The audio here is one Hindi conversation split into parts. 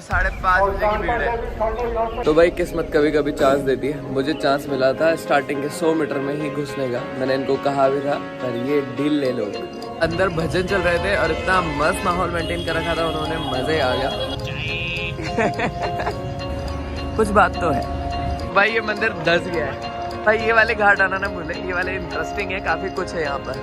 5:30 बजे की भीड़ है। तो भाई किस्मत कभी कभी चांस देती है। मुझे चांस मिला था स्टार्टिंग के 100 मीटर में ही घुसने का। मैंने इनको कहा भी था पर ये डील ले लो। अंदर भजन चल रहे थे और इतना मस्त माहौल मेंटेन कर रखा था उन्होंने, मजे आ गया। कुछ बात तो है भाई। ये मंदिर धस गया है भाई। ये वाले घाट आना ना भूले, ये वाले इंटरेस्टिंग है, काफी कुछ है यहाँ पर।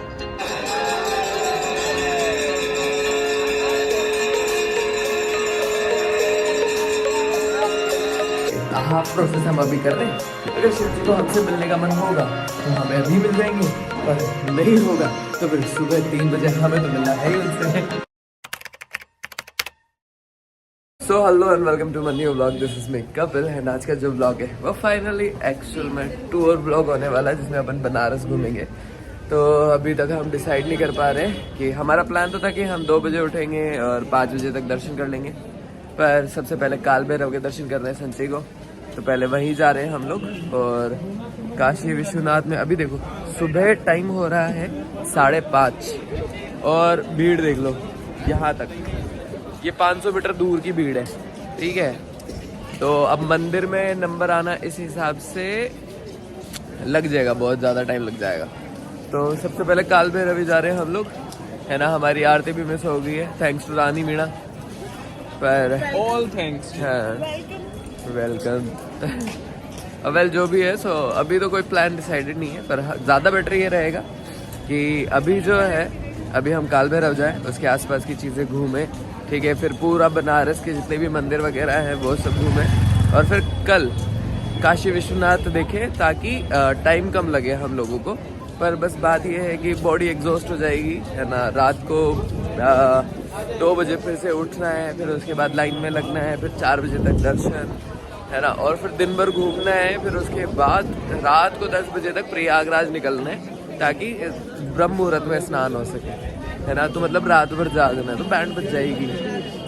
हाँ, प्रोसेस हम अभी कर रहे हैं। अगर शिव जी को हमसे मिलने का मन होगा तो हमें अभी मिल जाएंगे, पर नहीं होगा तो फिर सुबह 3 बजे हमें तो मिलना है ही उनसे। So hello and welcome to my new vlog. This is me Kapil and आज का जो व्लॉग है वो फाइनली एक्चुअल में टूर व्लॉग होने वाला है, जिसमें अपन बनारस घूमेंगे। तो अभी तक हम डिसाइड नहीं कर पा रहे हैं कि हमारा प्लान तो था कि हम 2 बजे उठेंगे और 5 बजे तक दर्शन कर लेंगे, पर सबसे पहले काल भैरव के दर्शन कर रहे हैं संची को, तो पहले वहीं जा रहे हैं हम लोग। और काशी विश्वनाथ में अभी देखो सुबह टाइम हो रहा है 5:30 और भीड़ देख लो यहाँ तक। ये 500 मीटर दूर की भीड़ है, ठीक है। तो अब मंदिर में नंबर आना इस हिसाब से लग जाएगा, बहुत ज़्यादा टाइम लग जाएगा। तो सबसे पहले काल भैरव जा रहे हैं हम लोग, है ना। हमारी आरती भी मिस हो गई है, थैंक्स टू रानी मीणा, पर ऑल थैंक्स। हाँ, वेलकम। वेल जो भी है, सो अभी तो कोई प्लान डिसाइडेड नहीं है, पर ज़्यादा बेटर ये रहेगा कि अभी जो है अभी हम काल भैरव जाएं, उसके आसपास की चीज़ें घूमें, ठीक है। फिर पूरा बनारस के जितने भी मंदिर वगैरह हैं वो सब घूमें, और फिर कल काशी विश्वनाथ देखें, ताकि टाइम कम लगे हम लोगों को। पर बस बात ये है कि बॉडी एग्जॉस्ट हो जाएगी, है ना। रात को 2 बजे फिर से उठना है, फिर उसके बाद लाइन में लगना है, फिर 4 बजे तक दर्शन, है ना। और फिर दिन भर घूमना है, फिर उसके बाद रात को 10 बजे तक प्रयागराज निकलना है, ताकि ब्रह्म मुहूर्त में स्नान हो सके, है ना। तो मतलब रात भर जागना है, तो बैंड बज जाएगी।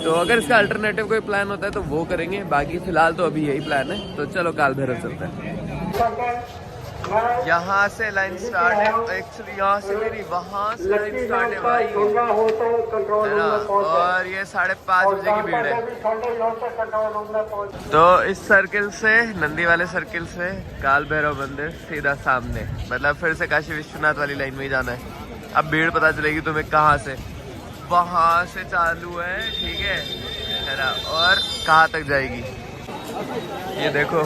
तो अगर इसका अल्टरनेटिव कोई प्लान होता है तो वो करेंगे, बाकी फिलहाल तो अभी यही प्लान है। तो चलो काल भैरव चलते हैं। यहाँ से लाइन स्टार्ट है एक्चुअली, यहाँ से मेरी वहाँ से लाइन स्टार्ट है भाई, है ना। और ये 5:30 बजे की भीड़ है। तो इस सर्किल से, नंदी वाले सर्किल से काल भैरव मंदिर सीधा सामने, मतलब फिर से काशी विश्वनाथ वाली लाइन में ही जाना है। अब भीड़ पता चलेगी तुम्हें कहाँ से, वहाँ से चालू है, ठीक है ना। और कहाँ तक जाएगी ये देखो।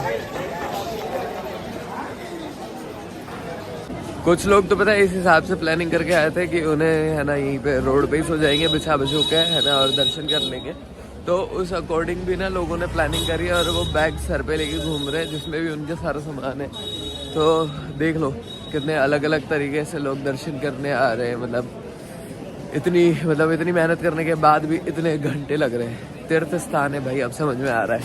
कुछ लोग तो पता है इस हिसाब से प्लानिंग करके आए थे कि उन्हें, है ना, यहीं पे रोड पे ही सो जाएंगे बिछा बिछू के, है ना, और दर्शन कर लेंगे। तो उस अकॉर्डिंग भी ना लोगों ने प्लानिंग करी है, और वो बैग सर पे लेके घूम रहे हैं, जिसमें भी उनके सारा सामान है। तो देख लो कितने अलग अलग तरीके से लोग दर्शन करने आ रहे हैं। मतलब इतनी मेहनत करने के बाद भी इतने घंटे लग रहे हैं। तीर्थ स्थान है भाई, अब समझ में आ रहा है।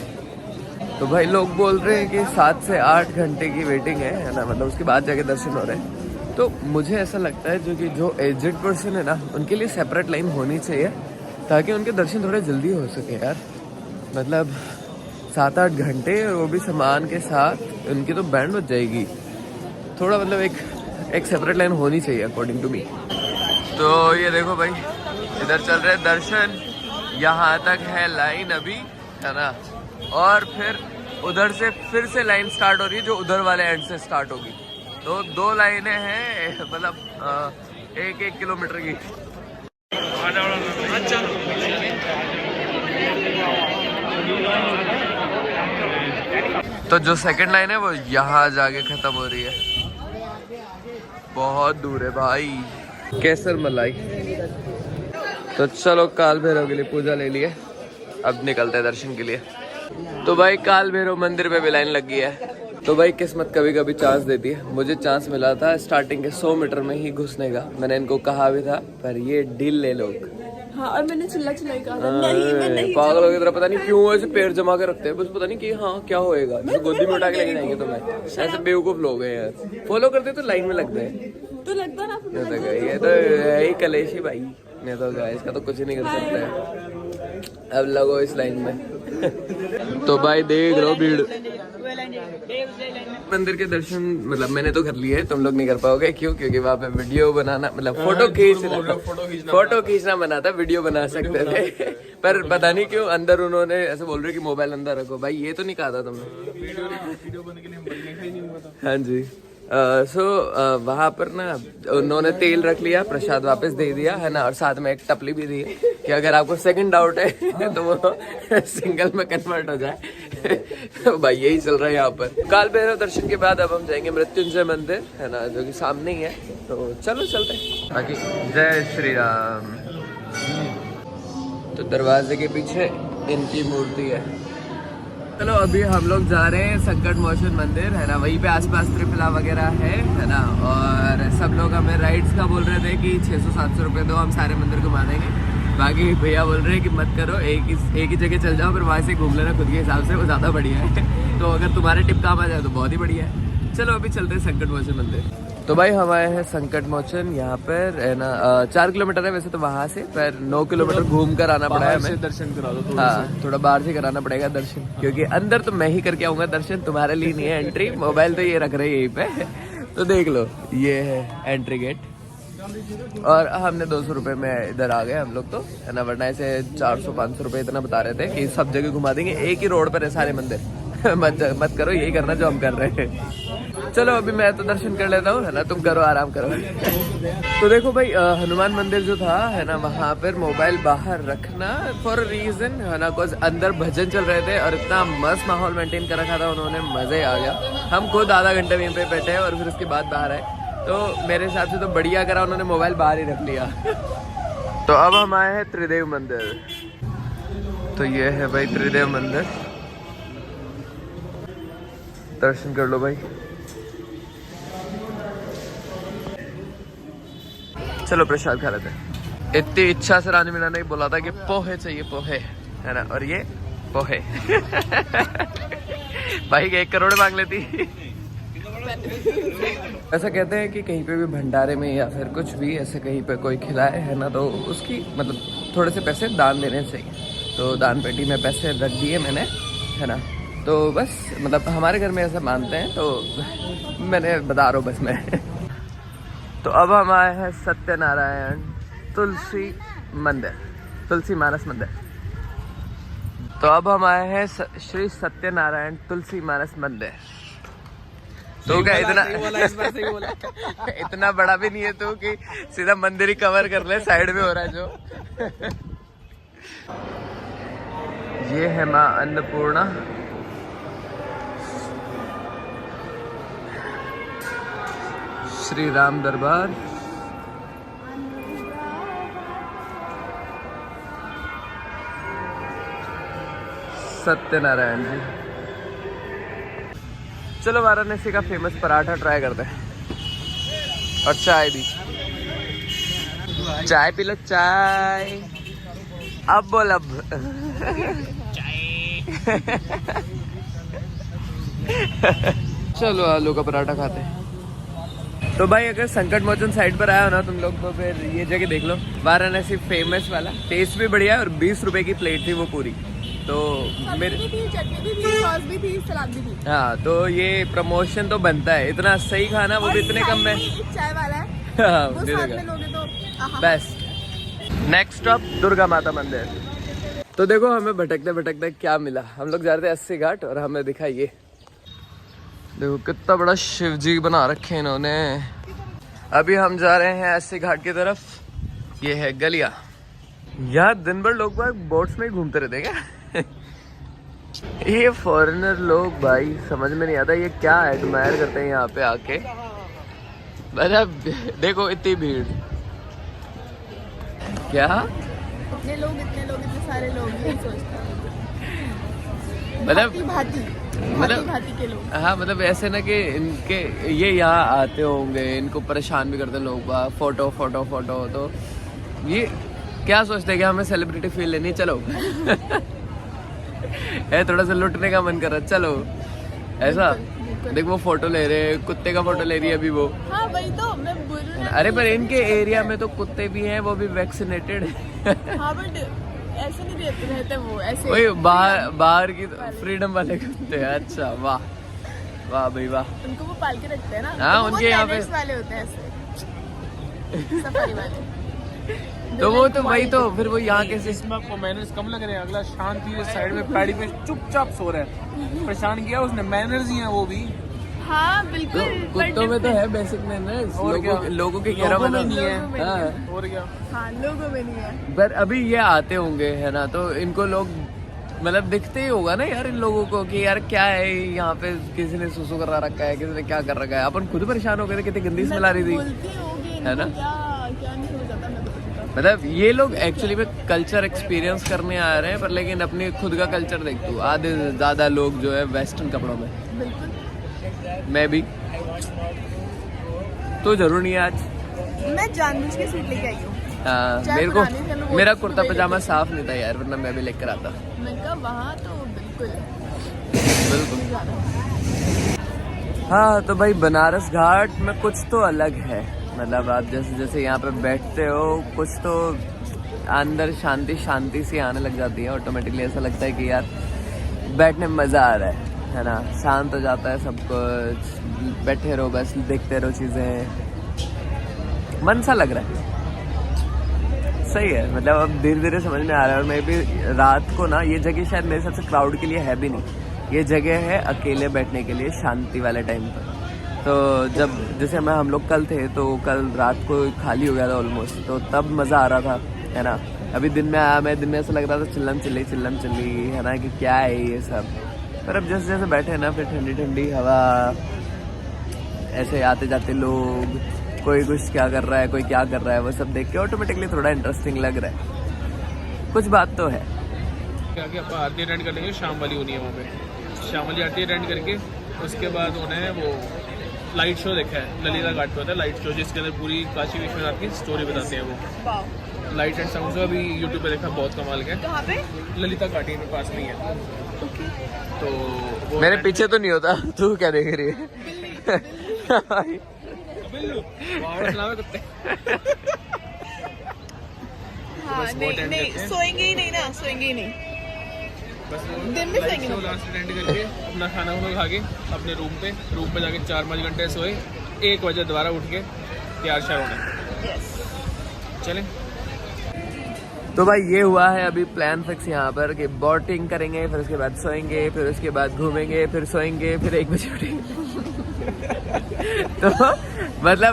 तो भाई लोग बोल रहे हैं कि 7 से 8 घंटे की वेटिंग है ना, मतलब उसके बाद जाके दर्शन हो रहे हैं। तो मुझे ऐसा लगता है जो एजेड पर्सन है ना, उनके लिए सेपरेट लाइन होनी चाहिए, ताकि उनके दर्शन थोड़े जल्दी हो सके यार। मतलब 7-8 घंटे, और वो भी सामान के साथ, उनकी तो बैंड बज जाएगी। थोड़ा मतलब एक सेपरेट लाइन होनी चाहिए अकॉर्डिंग टू मी। तो ये देखो भाई, इधर चल रहे दर्शन, यहाँ तक है लाइन अभी, है ना। और फिर उधर से फिर से लाइन स्टार्ट हो रही है, जो उधर वाले एंड से स्टार्ट होगी। तो 2 लाइनें हैं, मतलब 1-1 किलोमीटर की। तो जो सेकंड लाइन है वो यहाँ जाके खत्म हो रही है, बहुत दूर है भाई। केसर मलाई। तो चलो काल भैरव के लिए पूजा ले लिए, अब निकलते हैं दर्शन के लिए। तो भाई काल भैरव मंदिर पे भी लाइन लग गई है। तो भाई किस्मत कभी कभी चांस देती है। मुझे चांस मिला था स्टार्टिंग के 100 मीटर में ही घुसने का। मैंने इनको कहा भी था, पर ये डील ले लो। हाँ, और मैंने चिल्ला कहा नहीं, पागलों की तरह पता नहीं क्यों ऐसे पैर जमा के रखते हैं, बस पता नहीं कि हाँ क्या होएगा, गोदी में उठा के लेके जाएंगे तुम्हें। ऐसे बेवकूफ लोग हैं यार, फॉलो करते तो लाइन में लगते हैं। तो लगता ना ये तो यही कलेशी भाई ने तो गया, इसका तो कुछ ही नहीं कर सकता है। अब लगो इस लाइन में। तो भाई देख लो भीड़। मंदिर के दर्शन मतलब मैंने तो कर लिए, तुम लोग नहीं कर पाओगे। क्यों? क्योंकि वहाँ पे वीडियो बनाना, मतलब फोटो खींचना मना था, वीडियो बना सकते थे। पर पता नहीं क्यों अंदर उन्होंने ऐसे बोल रहे कि मोबाइल अंदर रखो। भाई ये तो नहीं कहा था तुमने। वीडियो बन के लिए बैठा ही नहीं हुआ था। हाँ जी। वहाँ पर ना उन्होंने तेल रख लिया, प्रसाद वापस दे दिया है ना, और साथ में एक टपली भी दी कि अगर आपको सेकंड डाउट है तो वो सिंगल में कन्वर्ट हो जाए। तो भाई यही चल रहा है यहाँ पर। काल भैरव दर्शन के बाद अब हम जाएंगे मृत्युंजय मंदिर है ना, जो कि सामने ही है। तो चलो चलते हैं बाकी। जय श्री राम। तो दरवाजे के पीछे इनकी मूर्ति है। चलो अभी हम लोग जा रहे हैं संकट मोचन मंदिर है ना, वहीं पे आसपास त्रिफला वगैरह है ना। और सब लोग हमें राइड्स का बोल रहे थे कि 600-700 रुपये दो, हम सारे मंदिर घुमा देंगे। बाकी भैया बोल रहे हैं कि मत करो, एक ही जगह चल जाओ, फिर वहाँ से घूम लेना खुद के हिसाब से, वो ज़्यादा बढ़िया है। तो अगर तुम्हारे टिप काम आ जाए तो बहुत ही बढ़िया है। चलो अभी चलते हैं संकट मोचन मंदिर। तो भाई हम आए हैं संकट मोचन, यहाँ पर है ना 4 किलोमीटर है वैसे तो वहाँ से, पर 9 किलोमीटर घूम कर आना पड़ा है हमें। दर्शन करा दो। हाँ, थोड़ा बाहर से कराना पड़ेगा दर्शन, क्योंकि अंदर तो मैं ही करके आऊंगा दर्शन, तुम्हारे लिए नहीं है एंट्री। मोबाइल तो ये रख रहे हैं यहीं पे, तो देख लो ये है एंट्री गेट। और हमने 200 रुपये में इधर आ गए हम लोग तो है ना, वरना ऐसे 400-500 रुपये इतना बता रहे थे कि सब जगह घुमा देंगे, एक ही रोड पर है सारे मंदिर। मत करो, यही करना जो हम कर रहे हैं। चलो अभी मैं तो दर्शन कर लेता हूँ है ना, तुम करो आराम करो। तो देखो भाई हनुमान मंदिर जो था है ना, वहाँ पर मोबाइल बाहर रखना फॉर रीजन है ना, बिकॉज अंदर भजन चल रहे थे और इतना मस्त माहौल मेंटेन कर रखा था उन्होंने, मजा ही आ गया। हम खुद आधा घंटे वहीं पे बैठे और फिर उसके बाद बाहर आए, तो मेरे हिसाब से तो बढ़िया करा उन्होंने, मोबाइल बाहर ही रख लिया। तो अब हम आए हैं त्रिदेव मंदिर। तो ये है भाई त्रिदेव मंदिर, दर्शन कर लो भाई। चलो प्रसाद खा लेते हैं। इतनी इच्छा से रानी मीना ने बोला था कि पोहे चाहिए, पोहे है ना, और ये पोहे। भाई 1 करोड़ मांग लेती। ऐसा कहते हैं कि कहीं पे भी भंडारे में या फिर कुछ भी ऐसे कहीं पे कोई खिलाए है ना, तो उसकी मतलब थोड़े से पैसे दान देने चाहिए। तो दान पेटी में पैसे रख दिए मैंने है ना, तो बस मतलब हमारे घर में ऐसा मानते हैं, तो मैंने बता रहा हूँ बस मैं। तो अब हम आए हैं सत्यनारायण तुलसी मंदिर, तुलसी मानस मंदिर। तो अब हम आए हैं श्री सत्यनारायण तुलसी मानस मंदिर। तो क्या इतना बड़ा भी नहीं है तो कि सीधा मंदिर ही कवर कर ले, साइड में हो रहा है जो। ये है माँ अन्नपूर्णा। श्री राम दरबार। सत्यनारायण जी। चलो वाराणसी का फेमस पराठा ट्राई करते हैं, और चाय भी। चाय पी लो, चाय। अब बोल अब। चलो आलू का पराठा खाते हैं। तो भाई अगर संकट मोचन साइड पर आया हो ना तुम लोग, तो फिर ये जगह देख लो, वाराणसी फेमस वाला। टेस्ट भी बढ़िया है और 20 रुपए की प्लेट थी वो पूरी। तो मेरे चटनी भी थी, सॉस भी थी, सलाद भी थी। हाँ, तो ये प्रमोशन तो बनता है, इतना सही खाना वो भी इतने कम में। चाय वाला है, हाँ, वो दे साथ देगा। में लोगे तो बेस्ट। नेक्स्ट स्टॉप दुर्गा माता मंदिर। तो देखो हमें भटकते भटकते क्या मिला। हम लोग जा रहे थे 80 घाट और हमें दिखा ये देखो कितना बड़ा शिव जी बना रखे हैं इन्होंने। अभी हम जा रहे हैं 80 घाट की तरफ। ये है गलिया। यहाँ दिन भर लोग बोट्स में ही घूमते रहते हैं क्या? ये फॉरेनर लोग भाई समझ में नहीं आता ये क्या एडमायर करते हैं यहाँ पे आके। मतलब देखो इतनी भीड़, क्या इतने लोग इतने सारे लोग, यही सोचता हूँ। मतलब भांति के लोग। हाँ, मतलब ऐसे ना कि इनके ये यहाँ आते होंगे, इनको परेशान भी करते लोग, फोटो फोटो फोटो। तो ये क्या सोचते हैं कि हमें सेलिब्रिटी फील लेनी, चलो है थोड़ा सा लुटने का मन कर रहा, चलो ऐसा। देख वो फोटो ले रहे, कुत्ते का फोटो ले रही है अभी वो। हाँ वही तो मैं बोल रही हूँ। अरे पर इनके एरिया में तो कुत्ते भी हैं, वो भी वैक्सीनेटेड। हाँ बट ऐसे नहीं रहते वो ऐसे। वही बाहर की फ्रीडम वाले कुत्ते हैं। अच्छा वाह वाह भाई वाह। उनको वो पाल के रखते हैं ना। हाँ, तो उनके यहाँ पे वाले होते हैं ऐसे सफारी वाले। तो वो तो वही तो फिर वो यहाँ कैसे इसमें आपको मैनर्स कम लग रहे हैं। अगला शांति से साइड में पैड़ी पे चुपचाप सो रहा है, परेशान किया उसने। मैनर्स ही हैं वो भी। हाँ बिल्कुल। कुत्तों में तो है बेसिक मैनर्स, लोगों के घेरा लोगों में मैनर्स नहीं है। हाँ। और क्या। हाँ लोगों में नहीं है। पर अभी ये आते होंगे है ना, तो इनको लोग मतलब दिखते ही होगा ना यार इन लोगों को कि यार क्या है यहाँ पे, किसी ने सुसु करा रखा है, किसी ने क्या कर रखा है। अपन खुद परेशान हो गए थे, कितनी गंदी स्मेल आ रही थी बोलती होगी है ना। क्या नहीं हो जाता मैं तो पता। मतलब ये लोग एक्चुअली में कल्चर एक्सपीरियंस करने आ रहे हैं, पर लेकिन अपने खुद का कल्चर देख तू, आधे ज्यादा लोग जो है वेस्टर्न कपड़ों में। बिल्कुल। मैं भी तो जरूर नहीं है आज। मैं जानबूझ के सूट लेके आई हूँ। हाँ चाय मेरे को बनाने से मैं वो मेरा सूट कुर्ता ले पजामा लेती। साफ नहीं था यार, वरना मैं भी लेकर आता। मैं कहा वहाँ तो बिल्कुल है। बिल्कुल। हाँ तो भाई बनारस घाट में कुछ तो अलग है। मतलब आप जैसे जैसे यहाँ पे बैठते हो कुछ तो अंदर शांति शांति सी आने लग जाती है ऑटोमेटिकली। ऐसा लगता है कि यार बैठने में मज़ा आ रहा है ना, शांत हो जाता है सब कुछ, बैठे रहो बस देखते रहो चीज़ें, मन सा लग रहा है। सही है, मतलब अब धीरे धीरे समझ में आ रहा है। और मैं भी रात को ना, ये जगह शायद मेरे हिसाब से क्राउड के लिए है भी नहीं, ये जगह है अकेले बैठने के लिए शांति वाले टाइम पर। तो जब जैसे हम लोग कल थे तो कल रात को खाली हो गया था ऑलमोस्ट, तो तब मज़ा आ रहा था है ना। अभी दिन में आया मैं, दिन में ऐसा लग रहा था चिल्लम चिल्ली है ना कि क्या है ये सब। पर अब जैसे जैसे बैठे ना, फिर ठंडी ठंडी हवा, ऐसे आते जाते लोग, कोई कुछ क्या कर रहा है, कोई क्या कर रहा है, वो सब देख के ऑटोमेटिकली थोड़ा इंटरेस्टिंग लग रहा है। कुछ बात तो है। आगे आप आरती अटेंड कर लेंगे, शाम वाली होनी है वहाँ पे। शाम वाली आरती अटेंड करके उसके बाद उन्हें वो लाइट शो देखा है, ललिता घाट पे होता है लाइट शो, जिसके अंदर पूरी काशी विश्वनाथ की स्टोरी बताते हैं वो। लाइट एंड साउंड अभी यूट्यूब पे देखा, बहुत कमाल का। कहाँ पे? ललिता घाटी में पास में ही है। तो वो मेरे पीछे तो नहीं होता, तू क्या देख रही है? बिल्लू वावड़ चलावे कुत्ते। हाँ बस वो नहीं attend नहीं करते हैं। सोएंगे ही नहीं ना, सोएंगे ही नहीं। बस वो दिन में लाइट सोएंगे शो ना। लास्ट अटेंड करके अपना खाना वाना खा के अपने रूम पे जाके 4-5 घंटे सोए, 1 बजे दोबारा उठ के तैयार श्यार होना। यस। चलें। तो भाई ये हुआ है अभी प्लान फिक्स यहाँ पर कि बोटिंग करेंगे, फिर उसके बाद सोएंगे, फिर उसके बाद घूमेंगे, फिर सोएंगे, फिर 1 बजे उठेंगे। तो मतलब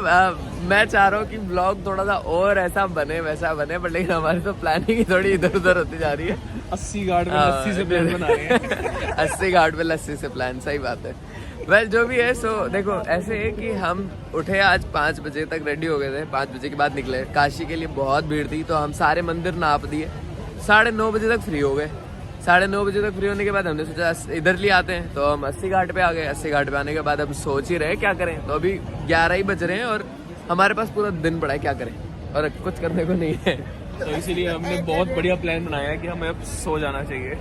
मैं चाह रहा हूँ कि ब्लॉग थोड़ा सा और ऐसा बने वैसा बने, बट लेकिन हमारी तो प्लानिंग ही थोड़ी इधर उधर होती जा रही है। 80 घाट में लस्सी से प्लान बना रहे हैं। 80 घाट पे लस्सी से प्लान, सही बात है। वेल जो भी है, सो देखो ऐसे है कि हम उठे आज 5 बजे तक रेडी हो गए थे, 5 बजे के बाद निकले। काशी के लिए बहुत भीड़ थी, तो हम सारे मंदिर नाप दिए, 9:30 बजे तक फ्री हो गए। 9:30 बजे तक फ्री होने के बाद हमने सोचा इधर लिए आते हैं, तो हम 80 घाट पे आ गए। 80 घाट पे आने के बाद हम सोच ही रहे क्या करें, तो अभी 11 ही बज रहे हैं और हमारे पास पूरा दिन पड़ा है, क्या करें, और कुछ करने को नहीं है। तो इसीलिए हमने बहुत बढ़िया प्लान बनाया है कि हमें अब सो जाना चाहिए।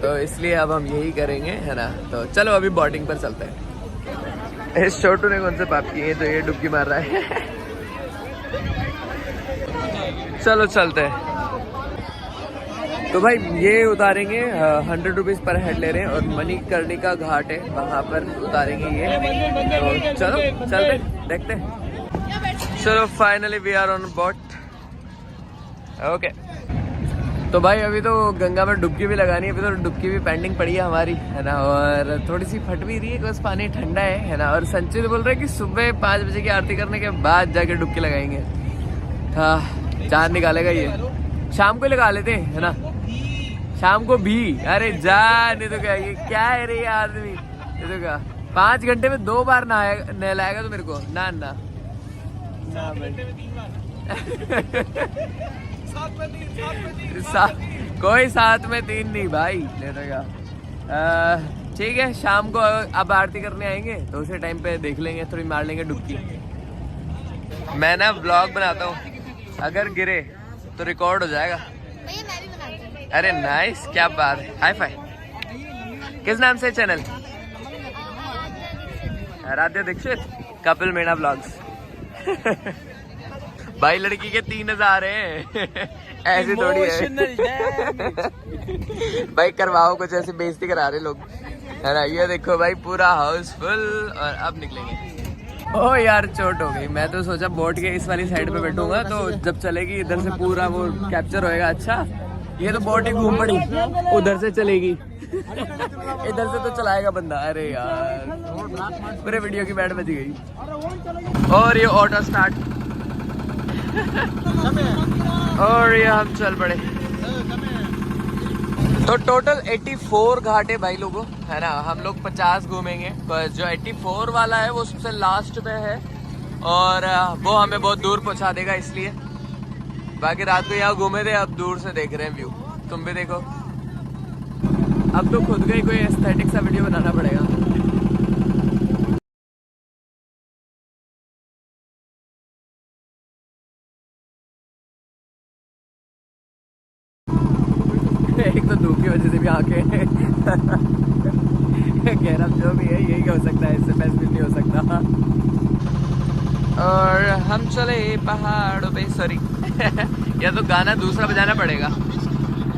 तो इसलिए अब हम यही करेंगे है ना। तो चलो अभी बोटिंग पर चलते हैं। इस छोटू ने कौन से पाप किए हैं जो ये डुबकी मार रहा है। चलो चलते हैं। तो भाई ये उतारेंगे 100 रुपीज पर हेड ले रहे हैं, और मणिकर्णिका घाट है वहां पर उतारेंगे ये। तो चलो चलते देखते हैं। चलो finally we are on boat. Okay तो भाई अभी तो गंगा में डुबकी भी लगानी है, अभी तो डुबकी भी पेंडिंग पड़ी है हमारी है ना, और थोड़ी सी फट भी रही है बस, पानी ठंडा है ना। और संचित बोल रहे हैं कि सुबह 5 बजे की आरती करने के बाद जाके डुबकी लगाएंगे। हाँ चांद निकालेगा ये, शाम को लगा लेते हैं है ना, शाम को भी। अरे जा नहीं तो क्या, ये क्या है रे ये आदमी, ये तो क्या 5 घंटे में 2 बार नहलाएगा तो मेरे को ना ना कोई 7 में 3 नहीं भाई, ले तो क्या। ठीक है, शाम को अब आरती करने आएंगे तो उसी टाइम पे देख लेंगे, थोड़ी मार लेंगे डुबकी। मैं ना व्लॉग बनाता हूँ, अगर गिरे तो रिकॉर्ड हो जाएगा। अरे नाइस, क्या बात है, हाई फाई। किस नाम से चैनल? आराध्या दीक्षित, कपिल मीणा ब्लॉग्स। भाई लड़की के 3000 हैं। ऐसे थोड़ी है भाई, करवाओ कुछ, ऐसे बेइज्जती करा रहे लोग है ना। ये देखो भाई पूरा हाउसफुल, और अब निकलेंगे। ओ यार चोट हो गई। मैं तो सोचा बोट के इस वाली साइड पे बैठूंगा तो जब चलेगी इधर से पूरा वो कैप्चर होएगा। अच्छा ये तो बोट ही घूम पड़ी, उधर से चलेगी इधर से तो चलाएगा बंदा। अरे यार पूरे वीडियो की बैट बज गई। और ये ऑटो स्टार्ट और ये हम चल पड़े। तो टोटल 84 घाट है भाई लोगों, है ना। हम लोग 50 घूमेंगे, पर जो 84 वाला है वो सबसे लास्ट पे है और वो हमें बहुत दूर पहुंचा देगा, इसलिए। बाकी रात को यहाँ घूमे थे, अब दूर से देख रहे हैं व्यू। तुम भी देखो। अब तो खुद का ही कोई एस्थेटिक सा वीडियो बनाना पड़ेगा। एक तो धूप की वजह से भी आंखें खैर अब जो भी है यही हो सकता है, इससे बेस्ट भी नहीं हो सकता। और हम चले पहाड़ों पे। सॉरी या तो गाना दूसरा बजाना पड़ेगा।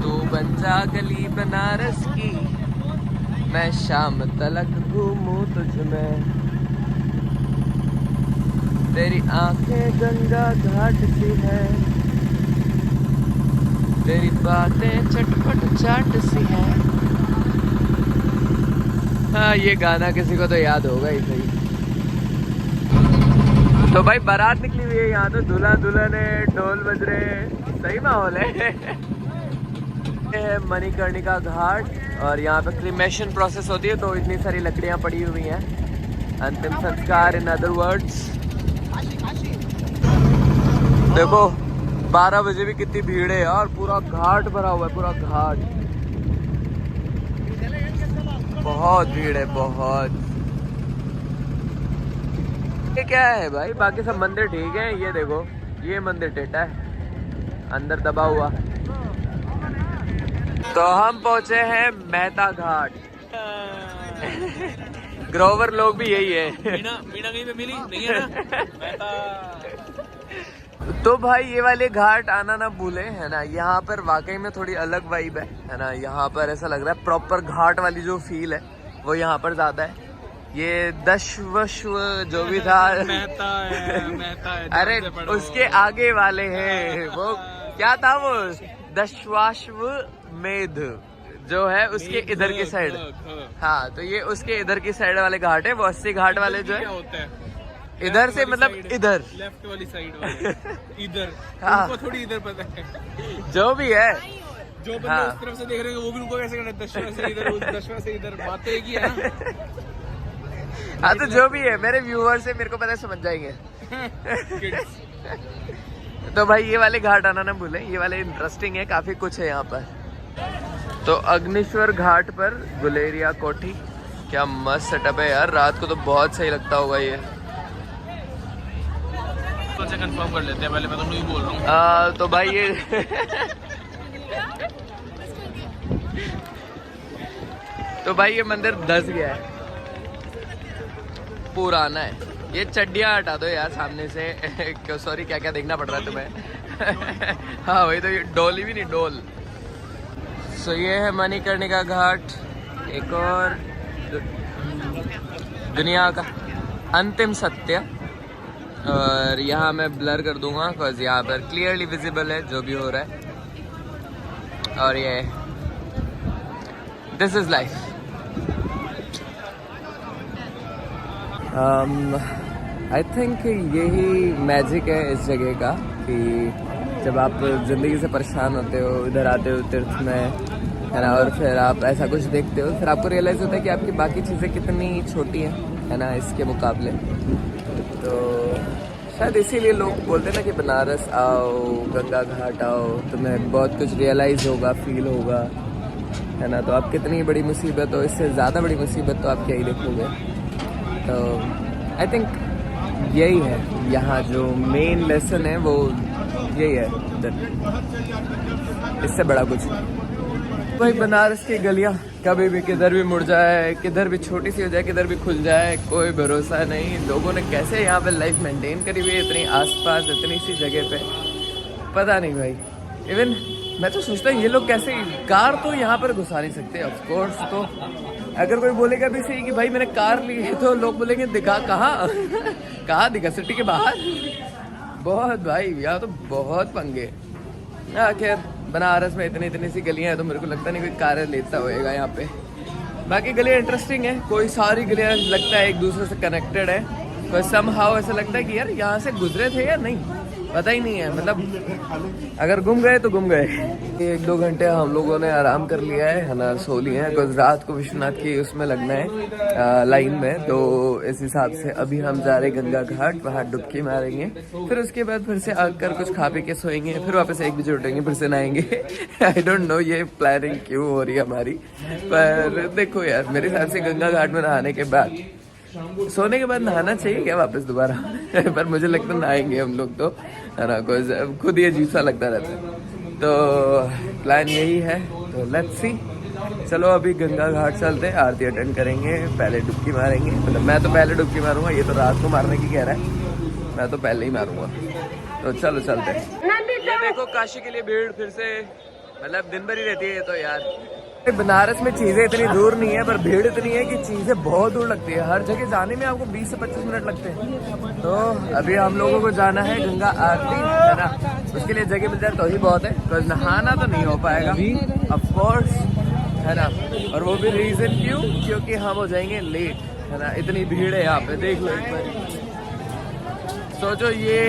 तू बन जा गली बनारस की, मैं शाम तलक घूमूं तुझ में, तेरी आंखें गंगा घाट सी है, तेरी बातें चटपट चाट सी है। हाँ ये गाना किसी को तो याद होगा ही सही। तो भाई बारात निकली हुई है यहाँ, तो दूल्हा दुल्हन है, ढोल बज रहे हैं, सही माहौल है। ये है मणिकर्णिका घाट और यहाँ पे क्रीमेशन प्रोसेस होती है, तो इतनी सारी लकड़ियाँ पड़ी हुई हैं। अंतिम संस्कार इन अदर वर्ड्स। देखो 12 बजे भी कितनी भीड़ है यार, पूरा घाट भरा हुआ है, पूरा घाट। बहुत भीड़ है बहुत। ये क्या है भाई, बाकी सब मंदिर ठीक है, ये देखो ये मंदिर टेढ़ा है, अंदर दबा हुआ। तो हम पहुंचे हैं मेहता घाट। ग्रोवर लोग भी यही है। मीना कहीं पे मिली नहीं है ना मेहता। तो भाई ये वाले घाट आना ना भूले, है ना। यहाँ पर वाकई में थोड़ी अलग वाइब है ना। यहाँ पर ऐसा लग रहा है प्रॉपर घाट वाली जो फील है वो यहाँ पर ज्यादा है। ये दशवश्व जो भी था मेहता है अरे उसके आगे वाले हैं वो, क्या था वो, दशवाश्व मेध जो है उसके इधर की साइड। हाँ तो ये उसके इधर की साइड वाले घाट है। वो 80 घाट वाले जो है इधर से, मतलब इधर लेफ्ट वाली साइड वाले इधर। हाँ। उनको थोड़ी इधर पता है जो भी है। जो बंदे हाँ। उस तरफ से देख रहे हैं वो भी उनको कैसे करना है, दशवा से इधर उस दशवा से इधर, बात तो एक ही है ना। हाँ तो जो भी है मेरे व्यूअर्स से मेरे को पता है, समझ जाएंगे। तो भाई ये वाले घाट आना ना भूलें, ये वाले इंटरेस्टिंग है, काफी कुछ है यहाँ पर। तो अग्निश्वर घाट पर गुलेरिया कोठी, क्या मस्त सेटअप है यार, रात को तो बहुत सही लगता होगा ये। तो कंफर्म कर लेते हैं पहले, मैं तो नहीं बोल रहा हूँ। तो भाई ये तो भाई ये मंदिर धस गया है, पुराना है। ये चड्डियाँ हटा दो यार सामने से। क्यों सॉरी, क्या क्या देखना पड़ रहा है तुम्हें। हाँ वही तो, ये डोली भी नहीं, डोल। सो ये है मणिकर्णिका घाट, एक और दुनिया का अंतिम सत्य। और यहाँ मैं ब्लर कर दूंगा बिकॉज यहाँ पर क्लियरली विजिबल है जो भी हो रहा है। और ये this is life. I think यही मैजिक है इस जगह का कि जब आप ज़िंदगी से परेशान होते हो, इधर आते हो तीर्थ में, है ना, और फिर आप ऐसा कुछ देखते हो, फिर आपको रियलाइज़ होता है कि आपकी बाकी चीज़ें कितनी छोटी हैं, है ना, इसके मुकाबले। तो शायद इसीलिए लोग बोलते हैं ना कि बनारस आओ, गंगा घाट आओ, तुम्हें बहुत कुछ रियलाइज़ होगा, फील होगा, है ना। तो आप कितनी बड़ी मुसीबत हो, इससे ज़्यादा बड़ी मुसीबत तो आप क्या ही देखोगे। तो आई थिंक यही है यहाँ जो मेन लेसन है, वो यही है इधर, इससे बड़ा कुछ नहीं। भाई बनारस की गलियाँ कभी भी किधर भी मुड़ जाए, किधर भी छोटी सी हो जाए, किधर भी खुल जाए, कोई भरोसा नहीं। लोगों ने कैसे यहाँ पे लाइफ मेंटेन करी हुई है इतनी आसपास, इतनी सी जगह पे, पता नहीं भाई। इवन मैं तो सोचता हूँ ये लोग कैसे कार तो यहाँ पर घुसा नहीं सकते ऑफ कोर्स। तो अगर कोई बोलेगा भी सही कि भाई मैंने कार ली है तो लोग बोलेंगे दिखा कहाँ कहाँ दिखा, सिटी के बाहर। बहुत भाई यहाँ तो बहुत पंगे। खैर बनारस में इतनी इतनी सी गलियाँ हैं तो मेरे को लगता नहीं कोई कार लेता होएगा यहाँ पे। बाकी गलियाँ इंटरेस्टिंग है, कोई सारी गलियाँ लगता है एक दूसरे से कनेक्टेड है, कोई समहाउ ऐसा लगता है कि यार यहाँ से गुजरे थे या नहीं, पता ही नहीं है। मतलब अगर गुम गए तो गुम गए। 1-2 घंटे हम लोगों ने आराम कर लिया है ना, सो लिए हैं बिकॉज रात को विश्वनाथ की उसमें लगना है लाइन में। तो इस हिसाब से अभी हम जा रहे गंगा घाट, वहाँ डुबकी मारेंगे, फिर उसके बाद फिर से आकर कुछ खा पी के सोएंगे, फिर वापस 1 बजे उठेंगे, फिर से नहाएंगे। आई डोंट नो ये प्लानिंग क्यों हो रही है हमारी, पर देखो यार मेरे हिसाब से गंगा घाट में नहाने के बाद, सोने के बाद नहाना चाहिए क्या वापस दोबारा? पर मुझे लगता है नहाएंगे हम लोग तो, है ना, खुद ही अजीब सा लगता रहता है। तो प्लान यही है, तो लेट्स सी। चलो अभी गंगा घाट चलते हैं, आरती अटेंड करेंगे, पहले डुबकी मारेंगे। मतलब मैं तो पहले डुबकी मारूंगा, ये तो रात को मारने की कह रहा है, मैं तो पहले ही मारूंगा। तो चलो चलते हैं। ये देखो काशी के लिए भीड़ फिर से, मतलब दिन भर ही रहती है ये तो यार। बनारस में चीजें इतनी दूर नहीं है पर भीड़ इतनी है कि चीजें बहुत दूर लगती है। हर जगह जाने में आपको 20 से 25 मिनट लगते हैं। तो अभी हम लोगों को जाना है गंगा आरती, है ना, उसके लिए जगह मिल जाए तो ही बहुत है, तो नहाना तो नहीं हो पाएगा ऑफ कोर्स, है ना। और वो भी रीजन क्यों, क्योंकि हम हो जाएंगे लेट, है ना, इतनी भीड़ है यहाँ पे। देख लो एक बार, सोचो ये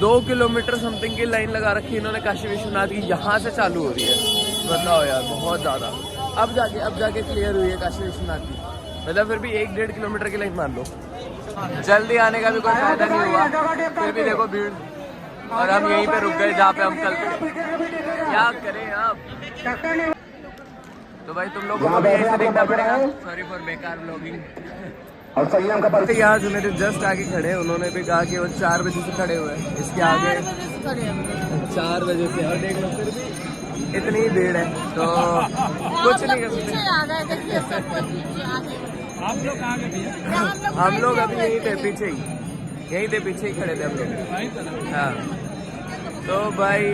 2 किलोमीटर समथिंग की लाइन लगा रखी है इन्होंने काशी विश्वनाथ की, यहाँ से चालू हो रही है। बताओ यार बहुत ज्यादा। अब जाके क्लियर हुई है काशी विश्वनाथ की, मतलब फिर भी 1-1.5 किलोमीटर की लाइन मान लो। जल्दी आने का भी कोई फायदा नहीं हुआ, फिर भी देखो भीड़। और हम यहीं पे रुक गए जहाँ पे हम कल थे। क्या करें आप? तो भाई तुम लोगों को भी ऐसे देखना पड़ेगा। सॉरी फॉर बेकार व्लॉगिंग। और संयम का परिचय यहाँ जो मेरे जस्ट आगे खड़े, उन्होंने भी कहा कि वो 4 बजे से खड़े हुए हैं इसके आगे, 4 बजे से। और देख लो फिर भी इतनी भीड़ है तो कुछ नहीं कर सकते। हम लोग अभी यहीं थे पीछे ही खड़े थे हम लोग। हाँ तो भाई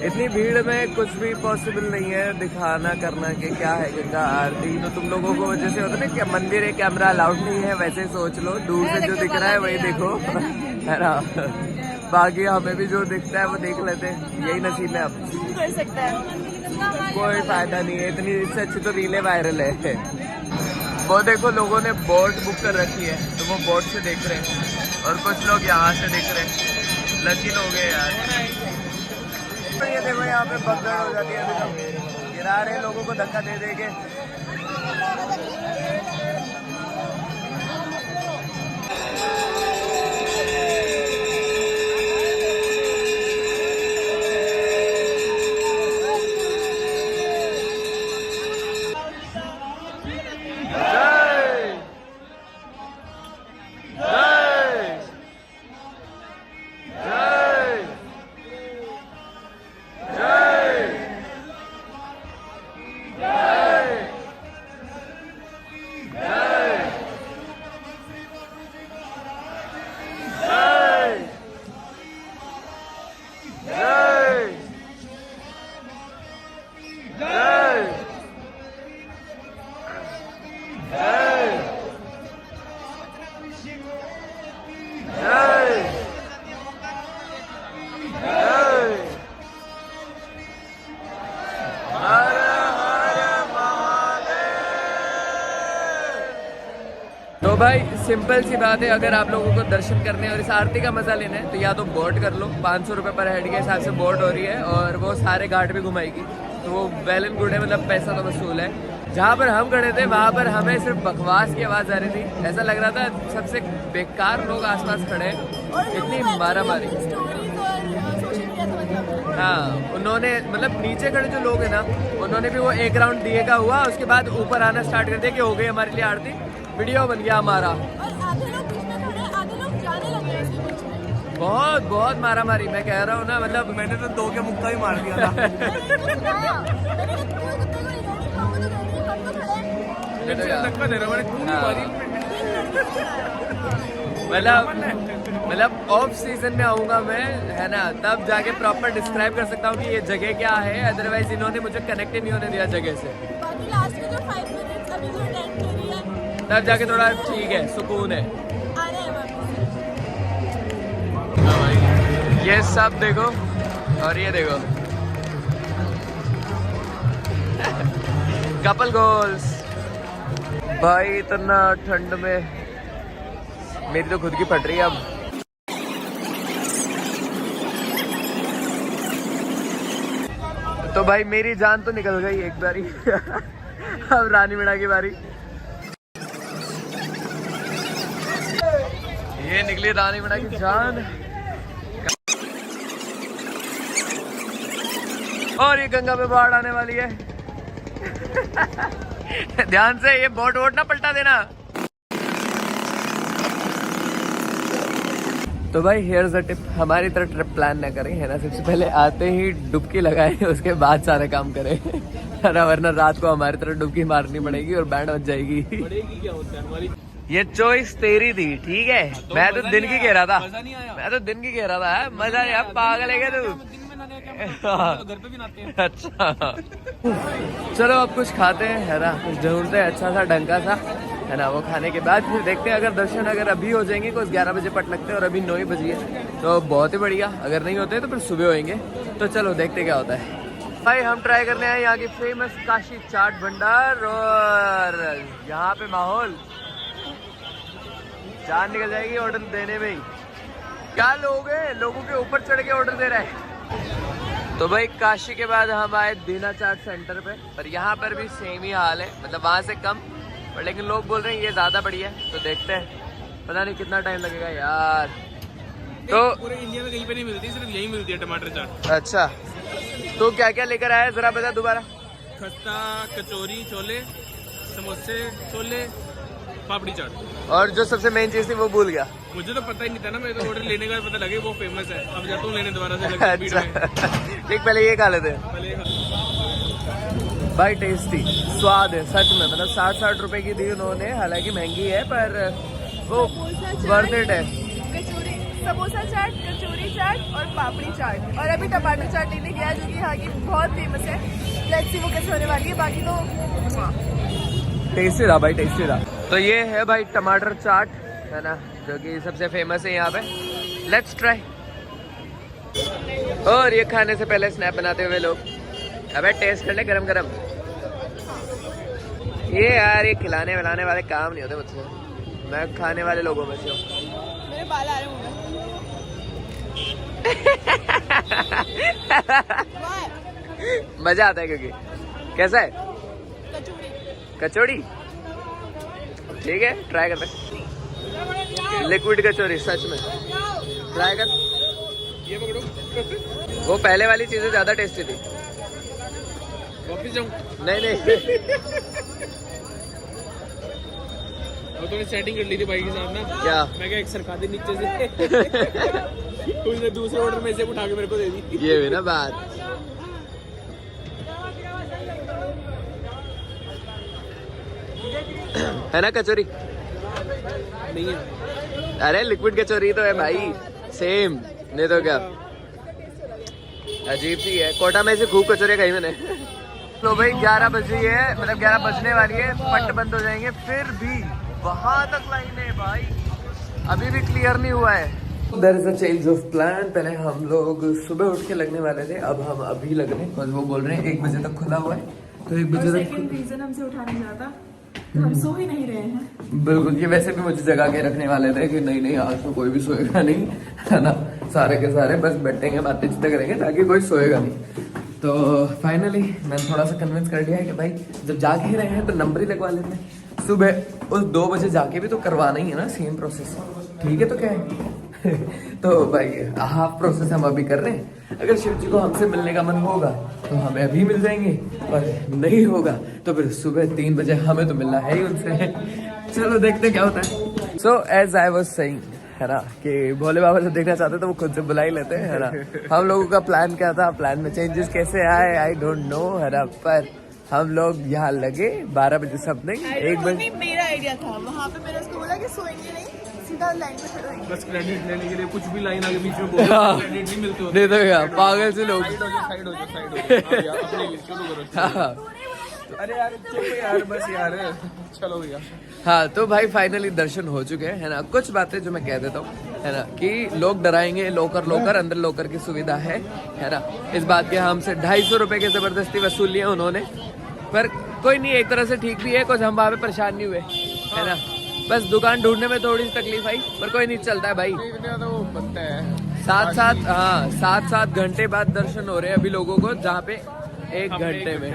इतनी भीड़ में कुछ भी पॉसिबल नहीं है दिखाना करना कि क्या है गंगा आरती। तो तुम लोगों को जैसे होता है ना कि मंदिर है कैमरा अलाउड नहीं है, वैसे सोच लो, दूर से जो दिख रहा है वही देखो, है ना। बाकी हमें भी जो दिखता है वो देख लेते हैं, यही नसीब है। अब कर सकता है, कोई फायदा नहीं है, इतनी इससे अच्छी तो रीलें वायरल है। वो देखो लोगों ने बोट बुक कर रखी है तो वो बोट से देख रहे हैं, और कुछ लोग यहाँ से देख रहे हैं। लकी लोग हैं यार। तो ये देखो यहाँ पे भगदड़ हो जाती है, तो गिरा रहे लोगों को धक्का दे दे के। तो भाई सिंपल सी बात है, अगर आप लोगों को दर्शन करने और इस आरती का मजा लेना है तो या तो बोट कर लो, 500 रुपये पर हेड के हिसाब से बोट हो रही है, और वो सारे घाट भी घुमाएगी, तो वो वेल एंड गुड है, मतलब पैसा तो वसूल है। जहाँ पर हम खड़े थे वहाँ पर हमें सिर्फ बकवास की आवाज़ आ रही थी, ऐसा लग रहा था सबसे बेकार लोग आसपास खड़े हैं, इतनी मारा मारी। हाँ उन्होंने मतलब नीचे खड़े जो लोग हैं ना, उन्होंने भी वो 1 राउंड दिए का हुआ, उसके बाद ऊपर आना स्टार्ट कर दिया कि हो गई हमारे लिए आरती, वीडियो बन गया हमारा। और आधे लोग बीच में खड़े, आधे लोग जाने लगे उसके बीच में। बहुत मारा मारी, मैं कह रहा हूँ ना, मतलब मैंने तो 2 के मुक्का ही मार दिया था। मतलब मतलब ऑफ सीजन में आऊँगा मैं, है ना, तब जाके प्रॉपर डिस्क्राइब कर सकता हूँ कि ये जगह क्या है। अदरवाइज इन्होंने मुझे कनेक्ट ही नहीं होने दिया जगह से। बाकी लास्ट में जो 5 मिनट्स अभी जो अटेंड करी है तब जाके थोड़ा ठीक है, सुकून है। आने हैं वापस। ये सब देखो और ये देखो कपल गोल्स। भाई इतना ठंड में मेरी तो खुद की फट रही है अब। तो भाई मेरी जान तो निकल गई एक बारी। अब रानी मीणा की बारी। ये निकली रानी मीणा की जान। और ये गंगा में बाढ़ आने वाली है। ध्यान से, ये बोट वोट ना पलटा देना। तो भाई हियर्स द टिप, हमारी तरह ट्रिप प्लान ना करें, है ना। सबसे पहले आते ही डुबकी लगाएं, उसके बाद सारे काम करें, है ना, वरना रात को हमारी तरह डुबकी मारनी पड़ेगी और बैंड बज जाएगी। क्या होता है हमारी ये चॉइस तेरी थी, ठीक है। तो मैं तो दिन की कह रहा था, मजा नहीं आया। मैं तो दिन की कह रहा था। मजा यार, पागल है क्या तू? दिन में नहाने का क्या मतलब? घर पे भी नहाते हैं। अच्छा चलो अब कुछ खाते हैं, है ना, कुछ ढूंढते हैं अच्छा सा ढंग का सा, है ना। वो खाने के बाद फिर देखते हैं, अगर दर्शन अगर अभी हो जाएंगे, कुछ 11 बजे पट लगते हैं और अभी 9 ही बजी है, तो बहुत ही बढ़िया। अगर नहीं होते तो फिर सुबह होएंगे। तो चलो देखते क्या होता है। भाई हम ट्राई करने आए यहाँ की फेमस काशी चाट भंडार, और यहाँ पे माहौल जान निकल जाएगी ऑर्डर देने में ही। क्या लोग हैं, लोगों के ऊपर चढ़ के ऑर्डर दे रहा है। तो भाई काशी के बाद हम आए दीना चाट सेंटर पे, पर यहाँ पर भी सेम ही हाल है, मतलब वहाँ से कम, पर लेकिन लोग बोल रहे हैं ये ज्यादा बढ़िया है। तो देखते हैं, पता नहीं कितना टाइम लगेगा यार। तो पूरे इंडिया में कहीं पे नहीं मिलती, सिर्फ यही मिलती है टमाटर चाट। अच्छा, तो क्या क्या लेकर आया जरा बता दोबारा। खस्ता, कचौरी, छोले, समोसे, छोले, पापड़ी चाट। और जो सबसे मेन चीज थी वो भूल गया। मुझे तो पता ही नहीं था ना, मैं तो ऑर्डर लेने का पता लगे वो फेमस है। अब जाता हूँ लेने दोबारा से लगे भीड़ अच्छा में। ठीक, पहले ये खा लेते हैं। पहले भाई टेस्टी स्वाद है सच में, मतलब 60-60 रुपए की दी उन्होंने, हालांकि महंगी है पर वो वर्थ इट है। कचौरी, समोसा चाट, कचौरी चाट और पापड़ी चाट, और अभी टमाटर चाट लेने गया जो कि यहाँ की बहुत फेमस है। लेट्स सी वो कैसे होने वाली है। बाकी तो टेस्टी रहा भाई, टेस्टी रहा। तो ये है भाई टमाटर चाट, है ना, जो कि सबसे फेमस है यहाँ पे। Let's try. और ये खाने से पहले स्नैप बनाते हुए लोग, अबे टेस्ट कर ले गरम गरम। ये यार ये खिलाने विलाने वाले काम नहीं होते मुझसे, मैं खाने वाले लोगों में से हूँ। मेरे बाल आ रहे होंगे। मजा आता है क्योंकि कैसा है कचौरी, कचौड़ी, ठीक है ट्राई करते हैं। लिक्विड कचौरी सच में ट्राई कर। ये पकड़ो। वो पहले वाली चीजें ज्यादा टेस्टी थी। वापिस जाऊँ? नहीं नहीं वो तो सेटिंग कर ली थी भाई के साथ ना। क्या? मैं क्या एक सरका दे नीचे से। उसने दूसरे ऑर्डर में से उठा के मेरे को दे दी। ये भी ना बात। है ना कचौरी? नहीं है। अरे लिक्विड कचौरी तो है भाई, सेम। नहीं तो क्या, अजीब सी है। कोटा में से खूब कचौरियाँ खाई मैंने। तो भाई 11 बजी है, मतलब 11 बजने वाली है, पट बंद हो जाएंगे, फिर भी वहां तक लाइन है भाई, अभी भी क्लियर नहीं हुआ है। There is a change of plan. पहले हम लोग सुबह उठ के लगने वाले थे, अब हम अभी लग रहे हैं, वो बोल रहे हैं 1 बजे तक खुला हुआ है, तो 1 बजे तक। सेकंड रीजन हमसे उठा नहीं जाता, तो हम सो ही नहीं रहे हैं। बिल्कुल, ये वैसे भी मुझे जगा के रखने वाले थे कि नहीं नहीं आज तो कोई भी सोएगा नहीं, है ना, सारे के सारे बस बैठेंगे बातें चिंता करेंगे ताकि कोई सोएगा नहीं। तो फाइनली मैंने थोड़ा सा कन्विंस कर दिया है कि भाई जब जाग ही रहे हैं तो नंबर ही लगवा लेते हैं। सुबह उस 2 बजे जाके भी तो करवाना ही है ना, सेम प्रोसेस, ठीक है। तो क्या है तो भाई हाफ प्रोसेस हम अभी कर रहे हैं। अगर शिव जी को हमसे मिलने का मन होगा तो हमें अभी मिल जाएंगे, और नहीं होगा तो फिर सुबह 3 बजे हमें तो मिलना है ही उनसे। चलो देखते क्या होता है। So as I was saying, है ना, कि भोले बाबा जब देखना चाहते तो वो खुद से बुला ही लेते हैं, है ना। हम लोगों का प्लान क्या था, प्लान में चेंजेस कैसे आए आई डोंट नो, है ना, पर हम लोग यहाँ लगे 12 बजे समथिंग, 1 बजे। मेरा आइडिया था, वहाँ पे मैंने उसको बोला कि सोएंगे नहीं, घंटा लाइन में खड़े होंगे। बस क्रेडिट लेने के लिए कुछ भी लाइन आगे बीच में बोल हाँ। क्रेडिट नहीं मिलती होती। नहीं तो क्या पागल से लोग। साइड हो जाओ अपने शुरू करो। हाँ अरे यार चुप यार बस यार चलो भैया। हाँ तो भाई फाइनली दर्शन हो चुके हैं, है ना। कुछ बातें जो मैं कह देता हूँ, है ना, कि लोग डराएंगे, लोकर अंदर लोकर की सुविधा है ना। इस बात के हमसे 250 रुपए की जबरदस्ती वसूल लिए उन्होंने, पर कोई नहीं, एक तरह से ठीक भी है, कुछ हम वहाँ पे परेशान नहीं हुए, है ना। बस दुकान ढूंढने में थोड़ी सी तकलीफ आई, पर कोई नहीं, चलता है भाई। इतने तो बनता है। सात घंटे बाद दर्शन हो रहे हैं अभी लोगों को, जहाँ पे 1 घंटे में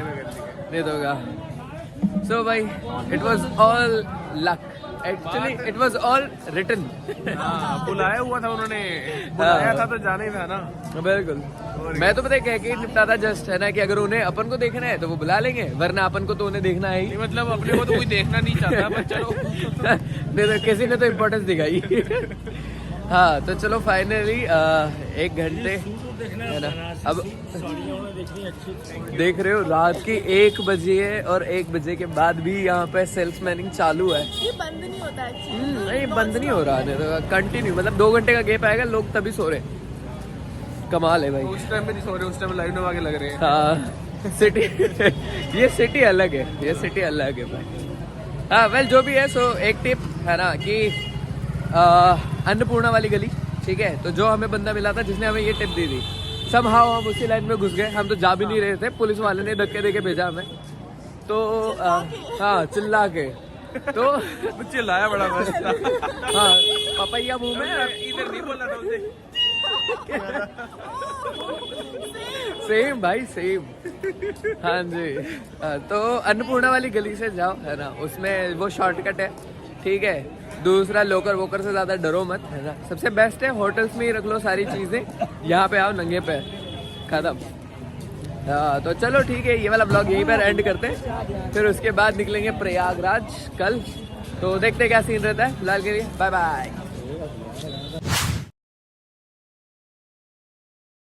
नहीं होगा। सो भाई it was all luck, actually it was all written. बुलाया हुआ था उन्होंने, बुलाया था तो जाना ही था ना। बिल्कुल, मैं तो पता कह के निपटा था जस्ट, है ना, कि अगर उन्हें अपन को देखना है तो वो बुला लेंगे, वरना अपन को तो उन्हें देखना है ही। मतलब अपने को तो कोई देखना नहीं चाहता, पर चलो नहीं तो किसी ने तो इम्पोर्टेंस दिखाई। हाँ तो चलो फाइनली 1 घंटे, है ना। अब देख रहे हो रात की 1 बजे है, और 1 बजे के बाद भी यहाँ पे सेल्स मैनिंग चालू है। ये बंद नहीं होता है। नहीं बंद नहीं हो रहा है, कंटिन्यू, मतलब 2 घंटे का गैप आएगा, लोग तभी सो रहे। कमाल है भाई। उस टाइम में नहीं सो रहे, उस टाइम लाइव में आगे लग रहे हैं। हाँ सिटी ये सिटी अलग है, ये सिटी अलग है भाई। हाँ वेल जो भी है, सो एक टिप है ना कि अन्नपूर्णा वाली गली, ठीक है, तो जो हमें बंदा मिला था जिसने हमें ये टिप दी थी, समहाउ हम उसी लाइन में घुस गए। हम तो जा भी नहीं रहे थे, पुलिस वाले ने धक्के देके भेजा हमें, तो हाँ चिल्ला के, तो चिल्लाया बड़ा मस्त था। हाँ पपैया मुंह में, इधर नहीं बोला था उसे। सेम भाई सेम। हाँ जी, तो अन्नपूर्णा वाली गली से जाओ, है ना, उसमें वो शॉर्टकट है, ठीक है। दूसरा लोकर वोकर से ज्यादा डरो मत, है ना। सबसे बेस्ट है होटल्स में ही रख लो सारी चीजें, यहाँ पे आओ नंगे पैर, खत्म। हाँ तो चलो ठीक है, ये वाला ब्लॉग यहीं पर एंड करते हैं, फिर उसके बाद निकलेंगे प्रयागराज कल, तो देखते क्या सीन रहता है। फिलहाल के लिए बाय बाय।